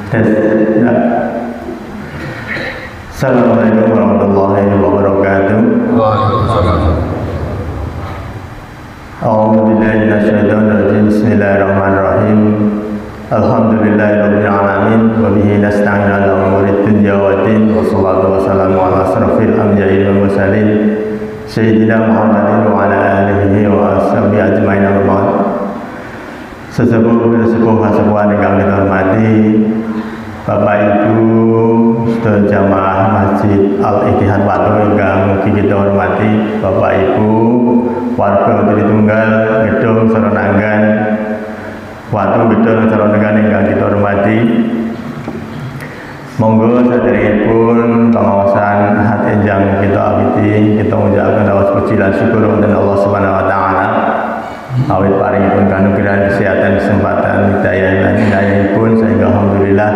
Tes. Ya. Assalamualaikum warahmatullahi wabarakatuh. Waalaikumsalam. A'udzu billahi minasyaitonir rajim. Bismillahirrahmanirrahim. Alhamdulillahirabbil alamin wa bihi nasta'inu ala umuri dunya waddin wa shallallahu wasallamu ala asrofil anbiya'i wal mursalin sayyidina Muhammadin wa ala alihi wa ashabihi ajmain amma ba'd. Sesepuh ingkang kita hormati, Bapak Ibu sedaya jamaah Masjid Al-Ittihad Watu ingkang mugi kita hormati, Bapak Ibu warga Tritunggal Gedung Seronanggan Watu Gedung Seronanggan ingkang kita hormati. Monggo saderengipun pengawasan hati enjang kita awiti, kita mengucapkan awas puji lan syukur wonten Allah Subhanahu wa taala. Awit paringipun kanugrahan kesehatan, kesempatan, hidayah lan hidayahipun sehingga alhamdulillah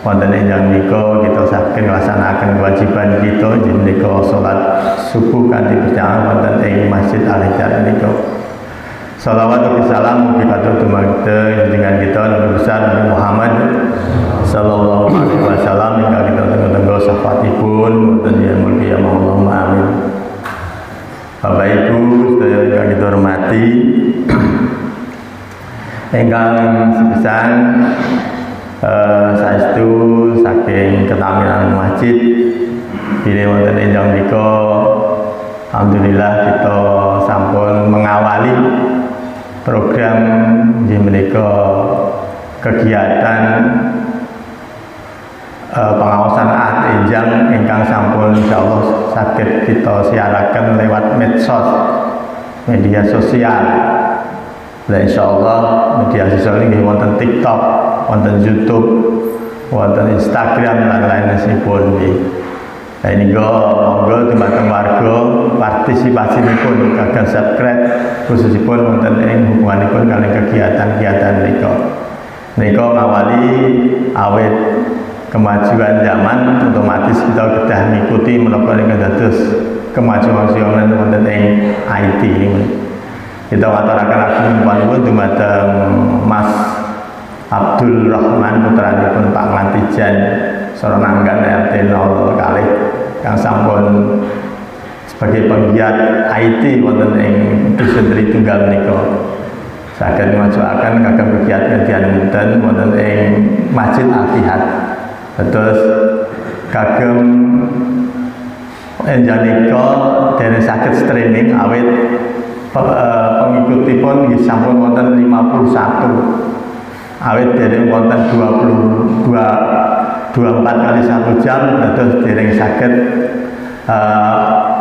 wonten enjang menika kita saged nglaksanakaken kewajiban kita inggih menika salat subuh kanthi berjamaah wonten ing Masjid Al-Ittihad menika. Shalawat dan salam mugi katur dumateng junjungan kita Nabi besar Nabi Muhammad sallallahu alaihi wasallam ingkang kita tenggo-tenggo syafaatipun wonten ing mulki ya Allahumma amin. Bapak Ibu sedaya ingkang kita hormati, ingkang sepisan saestu saking ketamilan masjid bilih wonten enjang menika alhamdulillah kita sampun mengawali program inggih menika kegiatan pengawasan ahat enjang ingkang sampun insyaallah saged kita siaraken lewat medsos, media sosial. Lah insyaallah media sosial ini wonten TikTok, wonten YouTube, wonten Instagram lan lain-lainipun nggih. Lah niku monggo dumateng warga partisipasipun kagem subscribe khususipun wonten ing hubunganipun kaliyan kegiatan-kegiatan menika. Menika ngawali awit kemajuan zaman otomatis kita kedah mengikuti menapa ingkang dados kemajuan wonten ing IT ini. Kita ngaturaken agung panuwun dumateng Mas Abdul Rahman putranipun Pak Ngantijan Seronanggan RT 0 kalih kang sampun sebagai penggiat IT wonten ing Dusun Tritunggal menika saged majuaken kagem kegiatan-kegiatan wonten ing Masjid Al-Ittihad. Terus kagem enjanika dereng saged streaming awit pengikutipun nggih sampun wonten 51. Awit dereng wonten 24 kali 1 jam terus dereng saged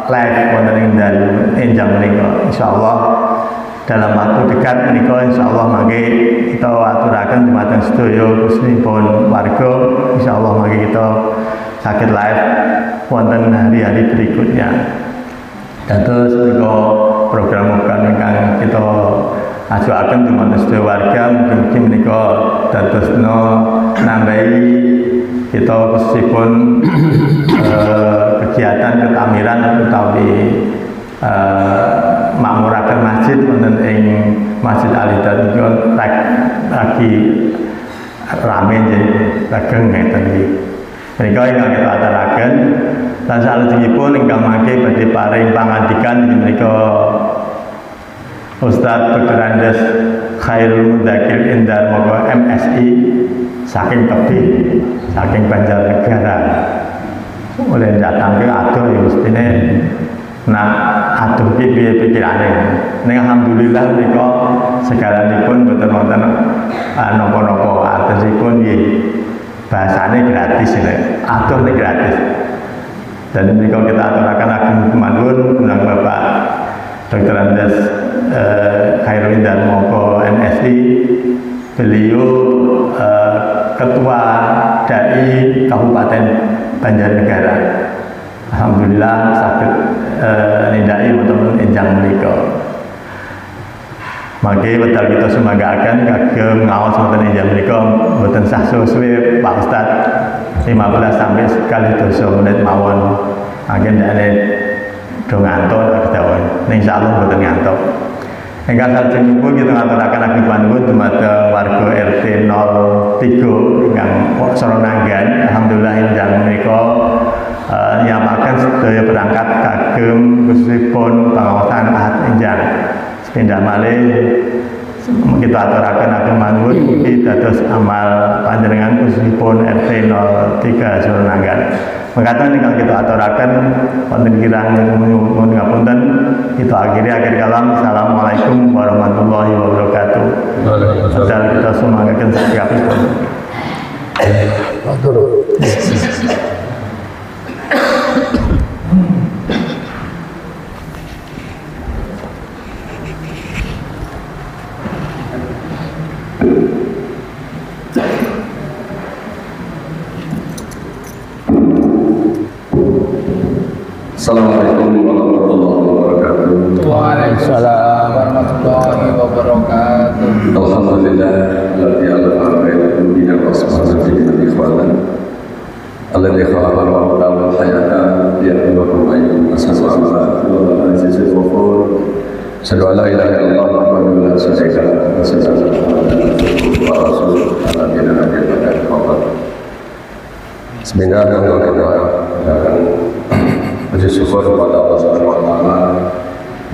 live wonten ing dalu enjang menika. Insyaallah dalam waktu dekat menika insyaallah mangke kita aturaken dumateng sedaya khususipun warga insyaallah mangke kita saged live wonten hari-hari berikutnya. Dados menika program-program ingkang kita ajuaken dumateng sedaya warga mugi-mugi menika dadosna nambahi kita khususipun kegiatan ketamiran utawi makmuraken masjid wonten ing Masjid Al-Ittihad menika lagi rame nggih lageng ngeten iki. Menika ingkang kita aturaken lan salajengipun ingkang mangke badhe paring pangandikan menika Ustaz Dr. Andes Khairul Mudakir Indar Mogo MSI saking Tebing, saking Banjarnegara. Oleh datang ke adoh ya mestine nah aduh ki piye pikirane. Ning alhamdulillah menika segalanipun boten wonten napa-napa atesipun nggih bahasane gratis nek aduh nek gratis. Dan menika kita aturaken agung kumanun undang Bapak Dr. Andes Khairul Indar Moko MSI. Beliau Ketua DAI Kabupaten Banjarnegara. Alhamdulillah saged nindaki wonten enjang menika. Mangke wedal kita sumanggaken kagem ngaos wonten enjang menika mboten sah suwe Pak Ustaz 15 sampai sekali 2 menit mawon. Mangke ndekne do ngantuk kedawon. Ning insyaallah mboten ngantuk. Ingkang salajengipun kita ngaturaken agung panuwun dumateng warga RT 03 ingkang Seronanggan. Alhamdulillah enjang menika nyapaken sedaya berangkat kagem khususipun pengawasan ahad enjang. Sepindah malih kita aturaken ageng manut mugi dados amal panjenengan khususipun RT 03 Seronanggan. Mengatakan ingkang kita aturaken wonten kirang nyuwun ngapunten, kita akhiri akhir kalam. Assalamualaikum warahmatullahi wabarakatuh. Padahal kita semangatkan setiap itu. Assalamualaikum warahmatullahi wabarakatuh. Waalaikumsalam warahmatullahi wabarakatuh. Alhamdulillah alladzi alaqa baina dunya wa subhanahu ikhwanan alladzi khalaqa al-mauta wal hayata liyabluwakum ayyukum ahsanu amala wa azizul ghafur. Asyhadu an la ilaha illallah wahdahu la syarika lahu wa asyhadu anna Muhammadan abduhu wa rasuluhu alladzi la ilaha illallah. Bismillahirrahmanirrahim. Puji syukur kepada Allah Subhanahu wa taala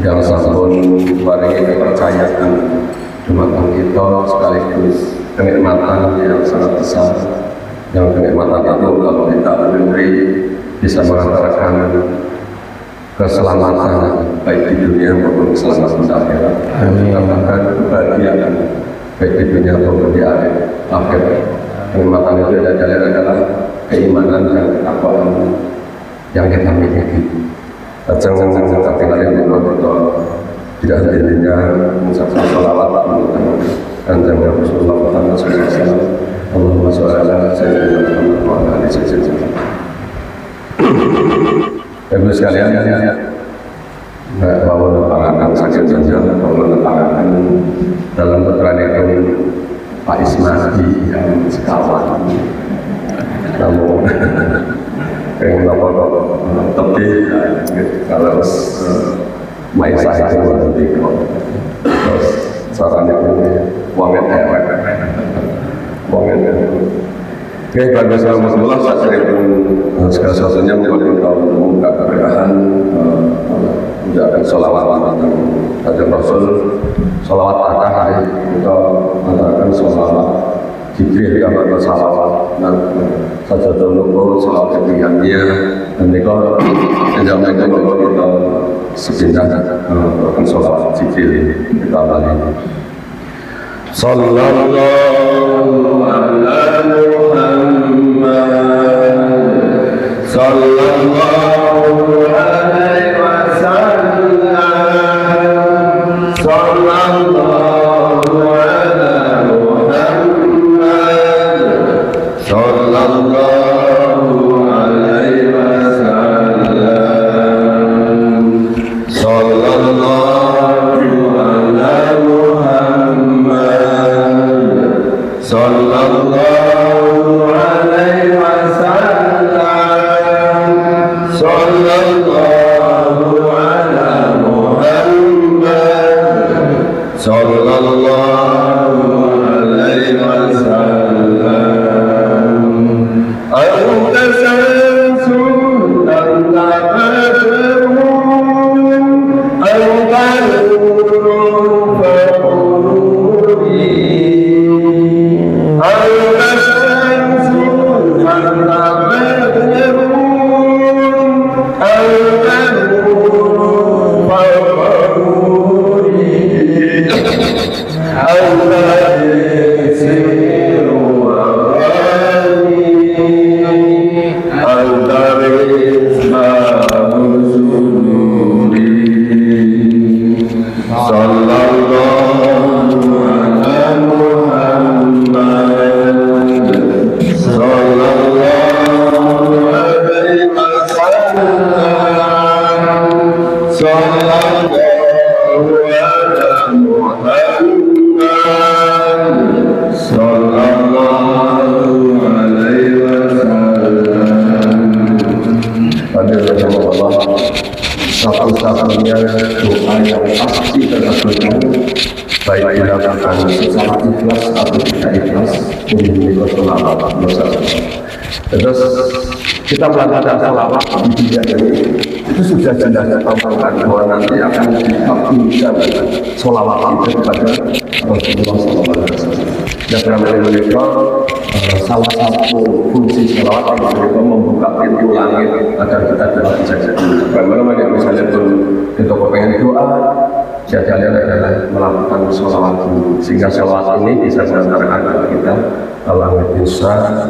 yang sampun paringi kepercayaan dumateng kita sekaligus kenikmatan yang sangat besar, yang kenikmatan itu kalau kita memberi bisa mengantarkan keselamatan baik di dunia maupun keselamatan di akhirat. Bahkan kebahagiaan baik di dunia maupun di akhirat. Kenikmatan itu adalah keimanan dan ketakwaan yang kita miliki. Jangan tinggalin di luar kita tidak hentinya mengucapkan sholawat dan jangan Rasulullah Muhammad SAW. Allahumma sholli ala sayyidina Muhammad wa ala ali sayyidina. Ibu sekalian, bahwa letakkan sakit saja, bahwa letakkan dalam keterangan Pak Ismadi yang sekawan. Namun yang lapor tapi kalau main saya itu nanti terus sarannya uangnya dewek uangnya oke pada saat masalah saya sering segala sesuatunya membuka keberkahan menjalankan sholawat dan Rasul sholawat ada kita mengatakan sholawat Jibril yang bersalawat dan saja dulu sholawat ketinggiannya dan mereka menjalankan kita sepindah melakukan sholawat Jibril kita balik. Sallallahu ala Muhammad sallallahu alaihi wasallam sallallahu ala Muhammad sallallahu alaihi wasallam sallallahu ala Muhammad sallallahu alaihi wasallam sallallahu ala Muhammad sallallahu alaihi wasallam. Anta samsun anta badrun anta nurun faquri anta samsun ini sholawat. Terus kita melakukan sholawat di dunia ini itu sudah jelas ditampilkan bahwa nanti akan dikabulkan sholawat itu kepada Rasulullah SAW. Dan mereka salah satu fungsi sholawat mereka membuka pintu langit agar kita dapat saja. Bagaimana misalnya pun kita pengen doa, jadinya adalah melakukan sholawat dulu, sehingga sholawat ini bisa mengantarkan kita ke langit insyaallah.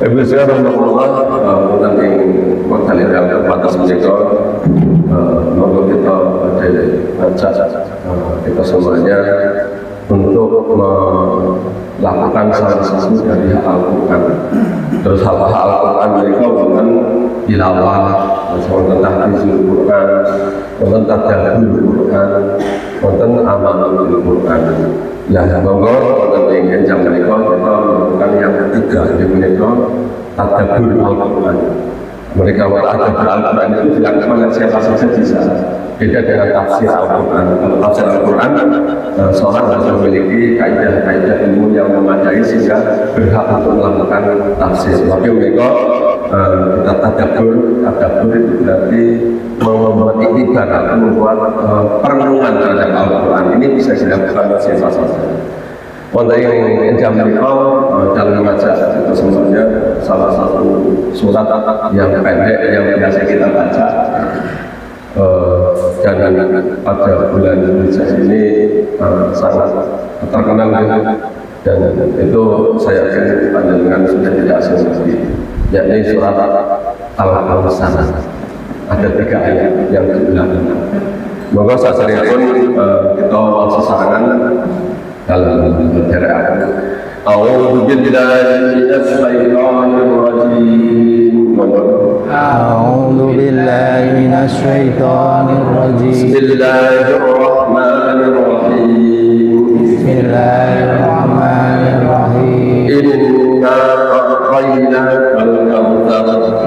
Ibu saya rahmatullah, nanti kali yang terbatas mereka, monggo kita baca kita semuanya untuk melakukan salah satu dari Al-Quran. Terus hal-hal Al-Quran mereka bukan tilawah, tentang tahfizul Quran, tentang tadabbur Quran, tentang amal Quran. Ya, monggo wonten ing jam mereka kita melakukan yang ketiga, yaitu mereka tadabbur Al-Quran. Mereka tadabbur Al-Quran itu dilakukan siapa saja bisa. Beda dengan tafsir Al-Quran. Kalau tafsir Al-Quran, seorang harus memiliki kaidah-kaidah ilmu yang memadai sehingga berhak untuk melakukan tafsir. Tapi mereka kita tadabbur itu berarti membuat iktibar atau membuat perenungan terhadap Al-Quran. Ini bisa dilakukan oleh siapa saja. Wonten ing jam mereka dalam membaca itu sebenarnya salah satu surat yang pendek yang biasa kita baca. Dan pada bulan Zulhijjah ini sangat terkenal dan itu saya yakin panjenengan sudah tidak asing lagi, yakni surat Al-Kawthar. Ada 3 ayat yang diulang. Moga sasaranipun kita sesarangan dalam berjarak. A'udzu billahi minasy syaithanir rajim. A'udzu billahi minasy syaithanir rajim. Bismillahirrahmanirrahim. Bismillahirrahmanirrahim.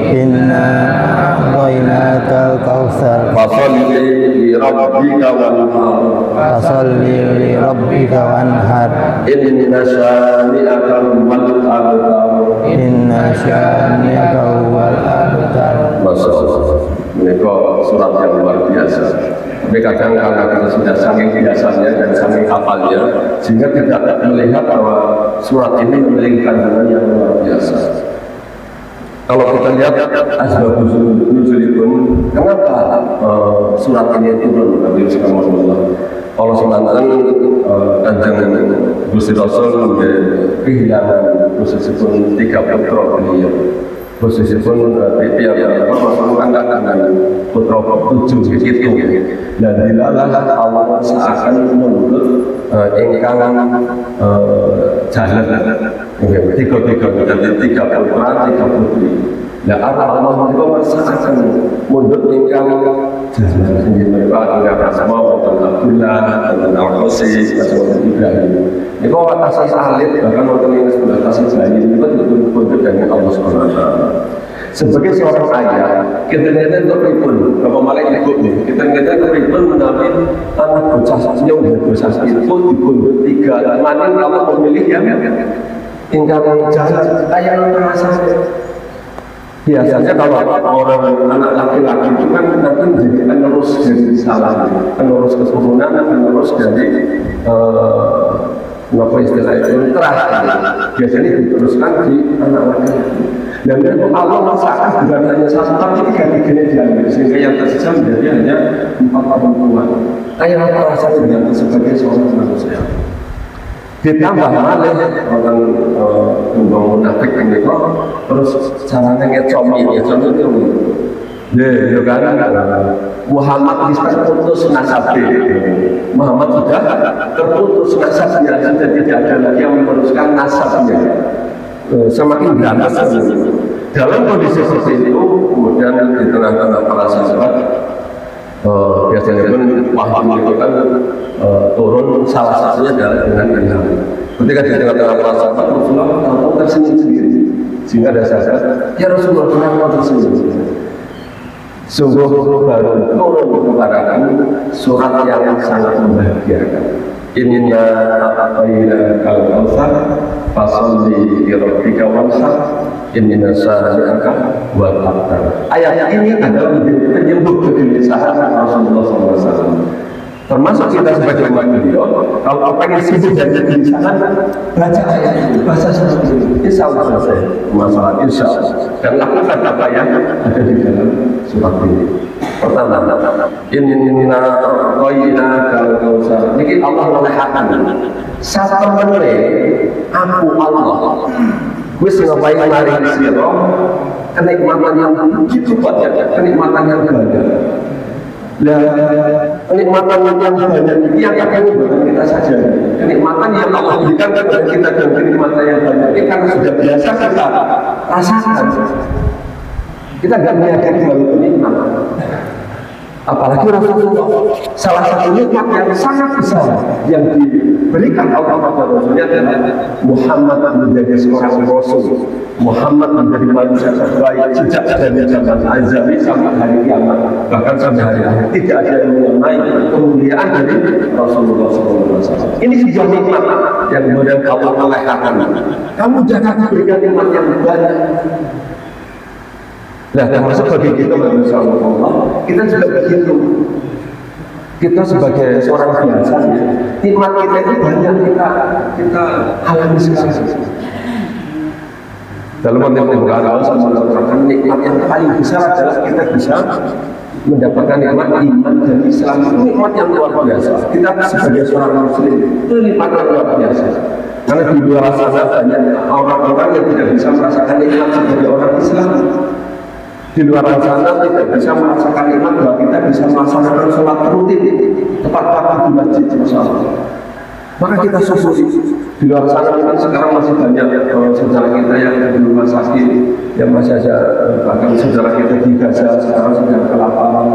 Inna a'tainakal kautsar. Fasalli li rabbika wanhar. Inna syani'aka huwal abtar. Masya Allah, mereka surat yang luar biasa. Tapi kadang karena kita sudah saking biasanya dan saking hafalnya, sehingga kita melihat bahwa surat ini memiliki kandungan yang luar biasa. Kalau kita lihat asbabun nuzulipun, kenapa surat ini turun dari Rasulullah? Allah semantan kanjeng Gusti Rasul kehilangan khususipun 3 putra beliau. Khususipun tiap Rasul dengan putra 7 itu. Dan dilalah Allah seakan menurut ingkang jalan. Tiga jadi 3 putra, 3 putri. Nah, Allah itu seakan mundur ingkang jalan. Mereka dengan asma wonten Abdullah, wonten Al-Qasim, wonten Ibrahim. Ini kok atasan salib bahkan wonten ing sebelah atasan Ibrahim itu betul-betul dengan Allah Subhanahu wa taala. Sebagai seorang ayah, kita ngerti untuk pripun, Bapak Malik ikut nih. Kita ngerti untuk pripun menampil anak bocah yang berbocah itu dipundut 3. Mana Allah memilih yang tinggal jalan ayah terasa. Biasanya kalau orang anak laki-laki itu kan nanti menjadi penerus dari salah, penerus keturunan, penerus dari apa istilahnya terakhir. Biasanya diteruskan di anak laki-laki. Dan itu Allah masakan bukan hanya 1 tapi 3-3-nya diambil, sehingga yang tersisa menjadi hanya 4 perempuan. Ayah merasa dengan sebagai seorang manusia. Ditambah malih orang munafik ini kok terus caranya ngecomi itu ya kan Muhammad bisa terputus nasabnya. Muhammad sudah terputus nasabnya, sudah tidak ada lagi yang meneruskan nasabnya. Semakin berantas dalam kondisi seperti itu, kemudian di tengah-tengah para sahabat biasanya pun wahyu itu kan turun, salah satunya adalah dengan ilham. Ketika di tengah-tengah para sahabat, Rasulullah tahu tersenyum sendiri, sehingga ada sahabat, ya Rasulullah kenapa tersenyum? Sungguh baru turun kepada kami surat yang sangat membahagiakan. Inna a'tainakal kautsar fasholli li rabbika wanhar inna syani'aka wal abtar. Ayat ini adalah penyebut kegelisahan Rasulullah SAW. Termasuk kita sebagai umat beliau, kalau pengen sibuk dari kegelisahan, baca ayat ini, bahasa seperti ini, insya Allah selesai masalah, insya Allah. Dan lakukan apa yang ada di dalam surat ini. Pertama, inna a'tainakal kautsar. Ini Allah melehatkan satu menit, aku Allah. Wis ngapain maring sira kenikmatan yang begitu banyak, kenikmatan yang banyak. Lah, kenikmatan yang banyak ini yang akan membuat kita saja. Kenikmatan yang Allah berikan kepada kita dan kenikmatan yang banyak ini karena sudah biasa kita rasakan. Kita tidak menyadari hal ini. Apalagi Rasulullah, salah satu nikmat yang sangat besar yang diberikan Allah kepada Rasulnya adalah Muhammad menjadi seorang Rasul. Muhammad menjadi manusia terbaik sejak dari zaman azali sampai hari kiamat, bahkan sampai hari akhir tidak ada yang mengenai kemuliaan dari Rasulullah SAW. Ini sebuah nikmat yang kemudian Allah melehatkan. Kamu jangan diberikan nikmat yang banyak. Nah, termasuk bagi kita manusia Allah, kita juga begitu. Kita sebagai seorang biasa, nikmat kita itu banyak kita alami sekarang. Dalam konteks pembukaan sama mengatakan nikmat yang paling besar adalah kita bisa mendapatkan nikmat iman dan Islam. Itu nikmat yang luar biasa. Kita sebagai seorang muslim itu nikmat yang luar biasa. Karena di luar sana banyak orang-orang yang tidak bisa merasakan nikmat sebagai orang Islam. Di luar sana tidak bisa merasakan nikmat bahwa kita bisa melaksanakan sholat rutin tepat waktu di masjid, insya Allah. Maka kita syukuri. Di luar sana kan sekarang masih banyak saudara kita yang di rumah sakit, yang masih ada, bahkan saudara kita di Gaza sekarang sedang ke lapangan,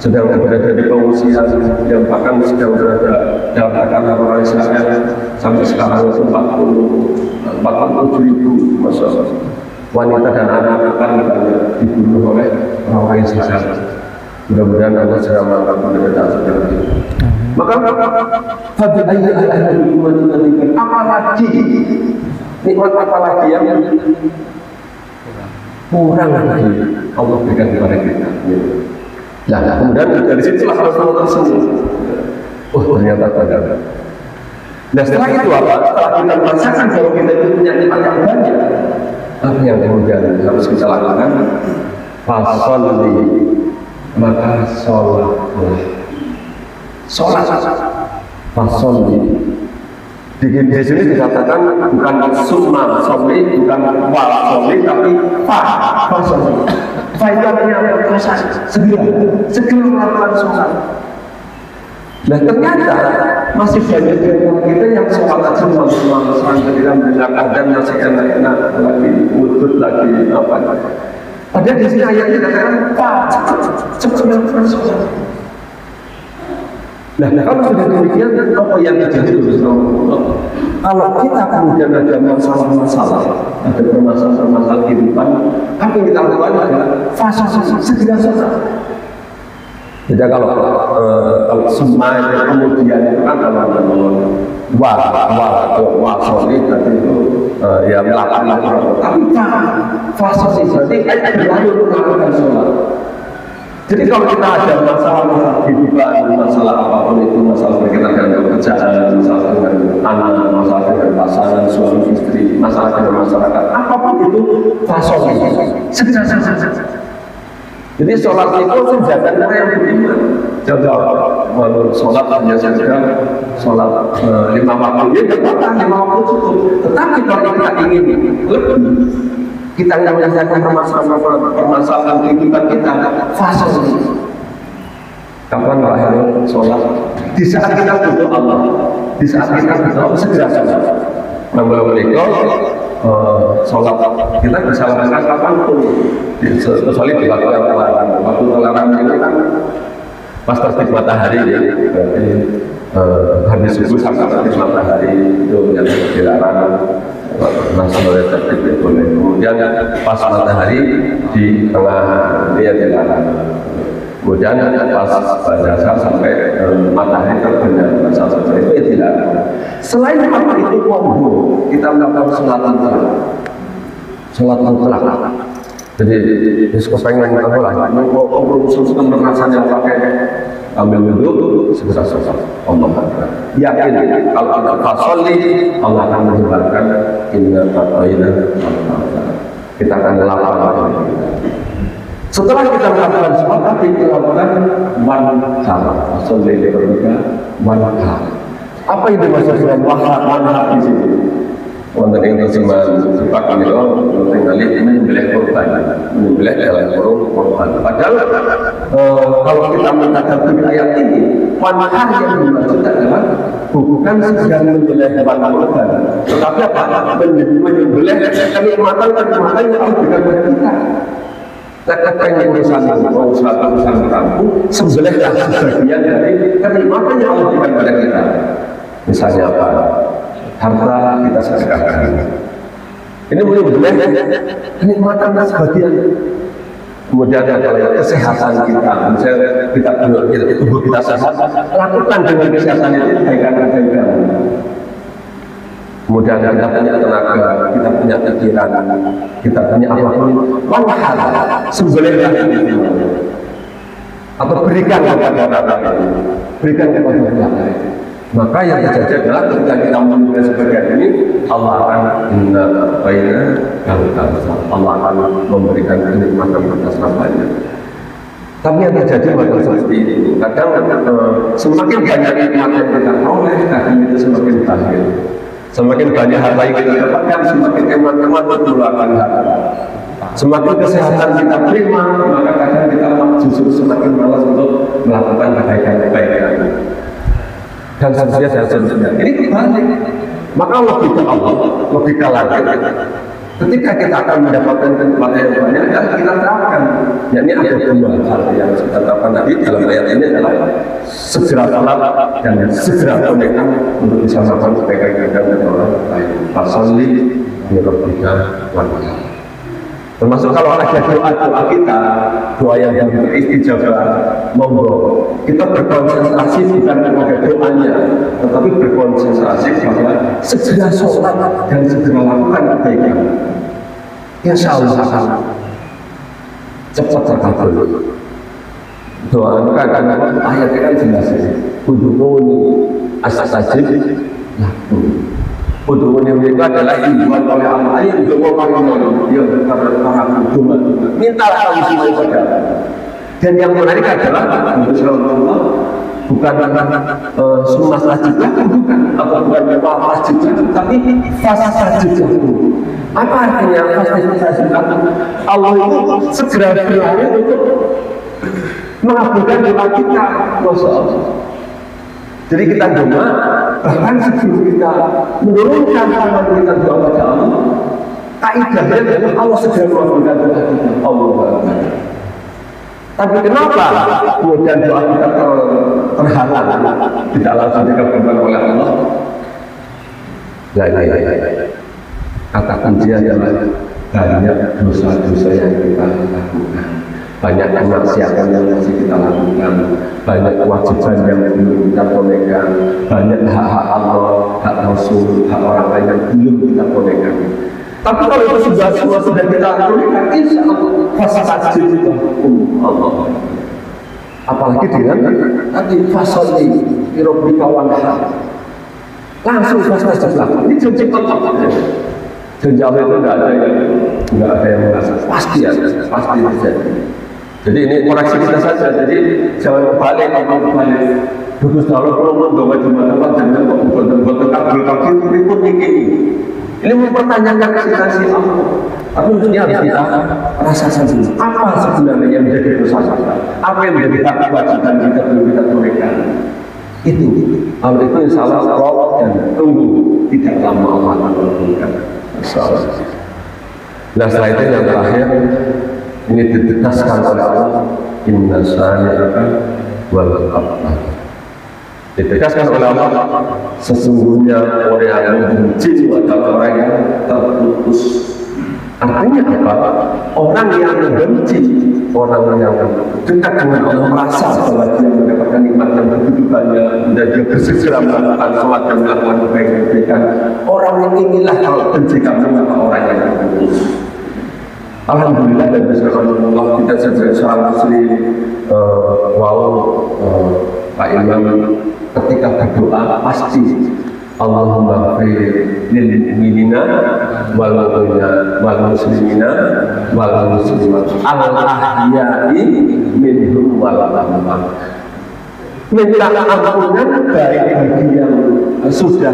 sedang berada di pengungsian, yang bahkan sedang berada dalam tekanan orang Israel sampai sekarang 47.000, Masya Allah. Wanita dan anak-anak kan dibunuh oleh orang Israel. Mudah-mudahan Allah segera mengangkat penderitaan saudara kita. Maka apalagi nikmat apalagi yang kurang lagi Allah berikan kepada kita. Nah, kemudian dari situlah Rasulullah tersebut. Oh, ternyata tidak. Nah, setelah itu apa? Setelah kita merasakan bahwa kita itu punya nikmat yang banyak, apa yang kemudian harus kita lakukan? Fasholli, maka sholat. Fasholli. Di sini dikatakan bukan summa sholli, bukan wal sholli, tapi fasholli. Fa itu artinya segera melakukan sholat. Nah, ternyata masih banyak dari kita yang sholat aja malas-malasan ketika mendengar adzan masih enak-enak lagi wudhu lagi apa. Padahal di sini ayatnya dikatakan cepat melakukan sholat. Nah, kalau sudah demikian, apa yang terjadi? Kalau kita kemudian ada masalah-masalah, ada permasalahan kehidupan, apa yang kita lakukan adalah segera sholat. Jadi kalau semua itu kemudian itu kan kalau wasoli berarti itu ya melakukan. Tapi fasih berarti ayat berlalu melakukan sholat. Jadi kalau kita ada masalah kehidupan, masalah apapun itu, masalah berkaitan dengan pekerjaan, masalah dengan anak, masalah dengan pasangan, suami istri, masalah dengan masyarakat, apapun itu fasih segera. Jadi sholat itu senjata orang yang beriman. Contoh, menurut sholat hanya saja sholat 5 waktu, ya tidak 5 waktu cukup. Tetapi kalau kita ingin lebih, kita yang menyelesaikan permasalahan kehidupan kita, fase. Kapan terakhir sholat? Di saat kita butuh Allah, di saat kita butuh Allah, segera sholat. Sholat kita bisa lakukan kapanpun, kecuali di waktu yang terlarang. Waktu terlarang itu kan pas terbit matahari, ya. Berarti habis subuh sampai terbit matahari itu yang dilarang. Nasional terbit boleh. Kemudian pas matahari di tengah dia dilarang. Kemudian pas pada sampai matahari terbenam itu tidak. Selain itu monggo kita melakukan sholat mutlak. Jadi kepengen apa lah? Kalau usul-usul rasanya pakai ambil wudhu segera sholat. Allah yakin kalau kita fasolli Allah akan menyebarkan inna fatayna. Kita akan melakukan. Setelah kita melakukan sholat, kita lakukan wanhar. Fasolli lillahi wanhar. Apa itu maksudnya wanhar di sini? Wonten ing terjemahan sepak menika ningali menyembelih korban, menyembelih dalam kurung korban. Padahal kalau kita mentadabburi ayat ini, wanhar yang dimaksud adalah bukan sekedar menyembelih hewan korban, tetapi apa? Menyembelih kenikmatan yang Allah berikan kepada kita. Ketika urusan kamu, sembelihlah sebagian dari kenikmatan yang Allah berikan kepada kita. Misalnya apa? Harta kita sedekahkan. Ini boleh kenikmatan sebagian. Kemudian ada kesehatan kita. Misalnya tubuh kita sehat, lakukan dengan kesehatan itu kebaikan-kebaikan. Kemudian kita punya tenaga, kita punya pikiran, kita punya apapun, wanhar, sembelihlah itu. Atau berikan kepada orang lain, berikan kepada orang lain. Maka yang terjadi adalah ketika kita menyembelih sebagian ini, Allah akan inna baina Allah akan memberikan kenikmatan atas namanya. Tapi yang terjadi adalah seperti itu. Kadang semakin banyak nikmat yang kita peroleh, kadang itu semakin bahagia. Semakin banyak harta yang kita dapatkan, semakin hemat-hemat mengeluarkan harta. Semakin kesehatan kita terima, maka kadang kita justru semakin malas untuk melakukan kebaikan-kebaikan. Dan seterusnya. Ini kebalik. Maka logika Allah, logika langit. Ketika kita akan mendapatkan kenikmatan yang banyak, dan kita terapkan. Yakni ada dua hal yang kita terapkan tadi dalam ayat ini adalah segera salat dan segera tunaikan untuk bisa melakukan kebaikan dan orang lain. Fasolli lirabbika wanhar. Termasuk kalau ada doa kita, doa yang beristighabah, monggo kita berkonsentrasi bukan kepada doanya, tetapi berkonsentrasi pada segera sholat dan segera lakukan kebaikan. Insya Allah cepat terkabul. Doa itu kan ayatnya kan jelas. Udhuni astajib lakum. Udhuni itu adalah himbauan oleh Allah. Ayo doa kamu yang para doa. Mintalah kamu semua kepada. Dan yang menarik adalah Allah bukan sunnah tajib bukan, atau bukan wajib tajib, tapi fasa tajib. Apa artinya fasa tajib? Allah itu segera berlari untuk mengabulkan doa kita. Masya Allah. Jadi kita doa, bahkan sebelum kita menurunkan tangan kita doa kepada Allah, kaidahnya adalah Allah segera mengabulkan doa kita. Allah. Tapi kenapa kemudian doa kita terhalang, tidak langsung dikabulkan oleh Allah? Kata kunci adalah banyak dosa-dosa yang kita lakukan, banyak kemaksiatan yang masih kita lakukan, banyak kewajiban yang belum kita tunaikan, banyak hak-hak Allah, hak Rasul, hak orang lain yang belum kita tunaikan. Tapi kalau itu semua sudah kita tunaikan, insya Allah fasa tajib itu Allah. Apalagi dengan tadi fasolli lirabbika wanhar, langsung fasa tajib lakukan. Ini janji Allah. Janji Allah itu tidak ada yang merasa pasti terjadi. Jadi ini koreksi kita saja. Jadi jangan kembali bagus kalau mendoa jemaah jangan kok bukan kabul ini pun ini. Ini mempertanyakan eksistensi Allah. Tapi tentunya harus kita rasakan dulu. Apa sebenarnya yang menjadi dosa kita? Apa yang menjadi hak kewajiban kita belum kita tunaikan? Itu. Kalau itu insya Allah dan tunggu tidak lama Allah akan memberikan. Nah setelah itu yang terakhir ini ditegaskan oleh Allah, inna syani'aka wal abtar. Ditegaskan oleh Allah, sesungguhnya orang yang membenci adalah orang yang terputus Artinya apa? Orang yang membenci, orang yang dekat dengan Allah merasa bahwa dia mendapatkan nikmat yang begitu banyak dan dia bersegera melakukan sholat dan melakukan kebaikan. Orang yang inilah kalau benci kamu sama orang yang membenci. Alhamdulillah dan bismillah kita sebagai seorang muslim Pak Imam ketika berdoa pasti Allahumma ghfir lil mu'minina wal mu'minat wal muslimina wal muslimat al ahya'i minhum wal amwat. Minta ampunan baik bagi yang sudah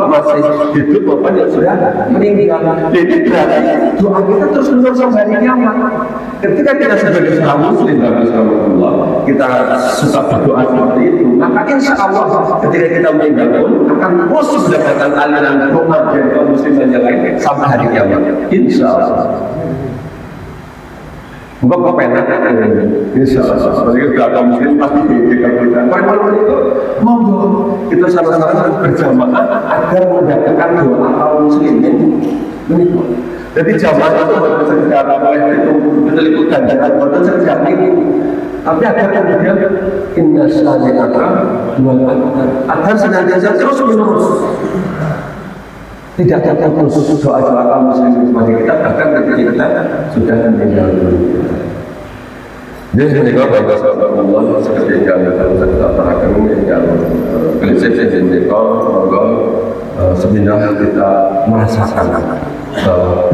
masih hidup maupun yang sudah meninggal. Jadi berarti doa kita terus menerus sampai kiamat. Ketika kita sebagai seorang muslim kita suka berdoa seperti itu, maka insya Allah ketika kita meninggal pun akan terus mendapatkan aliran doa dari kaum muslimin yang lain sampai hari kiamat. Insya Allah. Bukan penak insya Allah. Seperti itu agama muslim pasti dikabulkan. Kalau itu monggo kita sama-sama berjamaah agar mendapatkan doa kaum muslimin. Jadi jamaah itu bukan sekedar itu betul-betul ganjaran, bukan sekedar ini. Tapi agar kemudian inna shani'aka wal abtar agar senantiasa terus menerus. Tidak ada khusus doa-doa kaum muslimin seperti kita, bahkan ketika kita sudah meninggal dunia. Jadi menikah baik Allah seperti yang kita terangkan yang prinsip yang menikah sebenarnya kita merasakan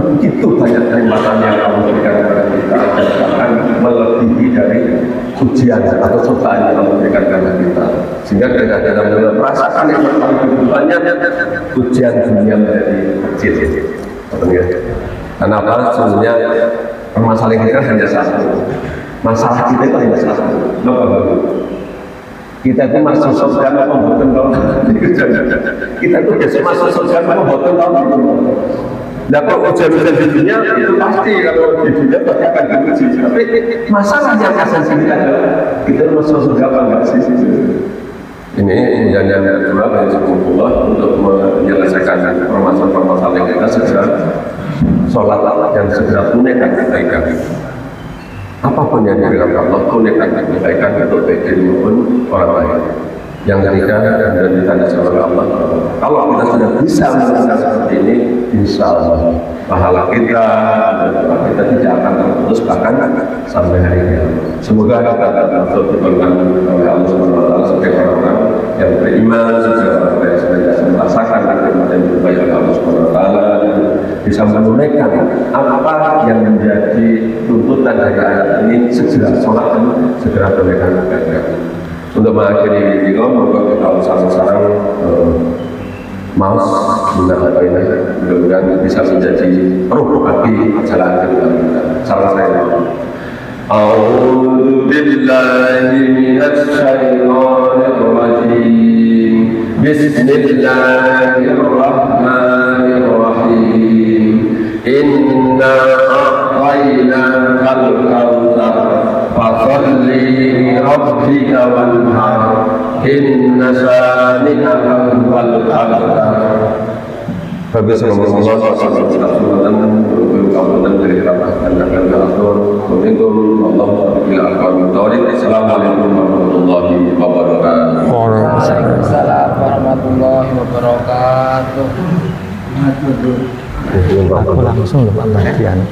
begitu banyak kenikmatan yang kamu berikan kepada kita dan bahkan melebihi dari ujian atau cobaan yang kamu berikan kepada kita, sehingga kita dalam merasakan yang paling banyak ujian dunia menjadi kecil. Karena apa? Sebenarnya permasalahan kita hanya satu. Masalah kita itu hanya satu. Kita itu masuk surga apa bukan tahu? Kita itu biasa masuk surga apa bukan tahu? Nah, kalau ujian-ujian di dunia itu pasti kalau di dunia pasti akan diuji. Tapi masalah yang asal kita adalah kita masuk surga apa enggak sih? Ini yang kedua dari Allah untuk menyelesaikan permasalahan kita segera sholat yang segera tunaikan kebaikan. Apapun yang diberikan Allah, tunaikan kebaikan untuk baik diri maupun orang lain. Yang ketiga dan ditanda oleh Allah, kalau kita sudah bisa melakukan seperti ini, insya Allah pahala kita tidak akan terputus bahkan sampai hari kiamat. Semoga kita termasuk diberikan oleh Allah SWT sebagai orang-orang yang beriman, senantiasa merasakan nikmat yang berbaik oleh Allah SWT, bisa menunaikan apa yang menjadi tuntutan dari ayat ini, segera sholat dan segera tunaikan kebaikan. Untuk mengakhiri video, maka kita sama-sama mouse apa ini, mudah-mudahan bisa menjadi ruh hati jalan kita. Salam saya. A'udzu billahi minasy syaithanir rajim. Bismillahirrahmanirrahim. Inna a'tainakal kautsar fasalli rabbika wanhar inna shani'aka huwal abtar. Bagus Allah Assalamualaikum warahmatullahi wabarakatuh. Waalaikumsalam warahmatullahi wabarakatuh. Aku langsung lupa bagian.